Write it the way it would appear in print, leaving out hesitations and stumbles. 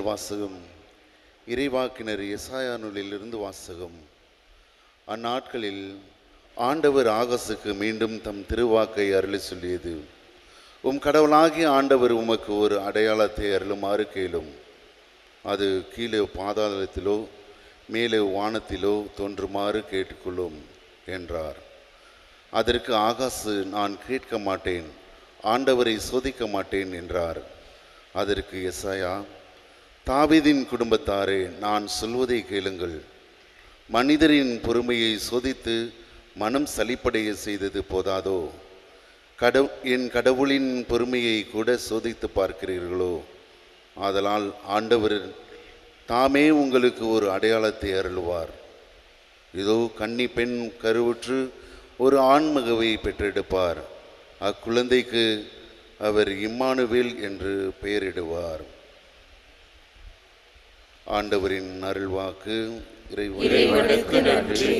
முதல் வாசகம். இறைவாக்கினர் எசாயா நூலிலிருந்து வாசகம். அந்நாட்களில் ஆண்டவர் ஆகாசுக்கு மீண்டும் தம் திருவாக்கை அருளி சொல்லியது. உம் கடவுளாகிய ஆண்டவர் உமக்கு ஒரு அடையாளத்தை அருளுமாறு கேளும். அது கீழே பாதாளத்திலோ மேலே வானத்திலோ தோன்றுமாறு கேட்டுக்கொள்ளும் என்றார். அதற்கு ஆகாசு, நான் கேட்க மாட்டேன், ஆண்டவரை சோதிக்க மாட்டேன் என்றார். அதற்கு எசாயா, தாவீதின் குடும்பத்தாரே, நான் சொல்வதை கேளுங்கள். மனிதரின் பொறுமையை சோதித்து மனம் சலிப்படைய செய்தது போதாதோ, என் கடவுளின் பொறுமையை கூட சோதித்து பார்க்கிறீர்களோ? ஆதலால் ஆண்டவர் தாமே உங்களுக்கு ஒரு அடையாளத்தை அருளுவார். இதோ கன்னி பெண் கருவுற்று ஒரு ஆண்மகவை பெற்றெடுப்பார். அக்குழந்தைக்கு அவர் இம்மானுவேல் என்று பெயரிடுவார். ஆண்டவரின் அருள்வாக்கு. இறைவனுக்கு நன்றி.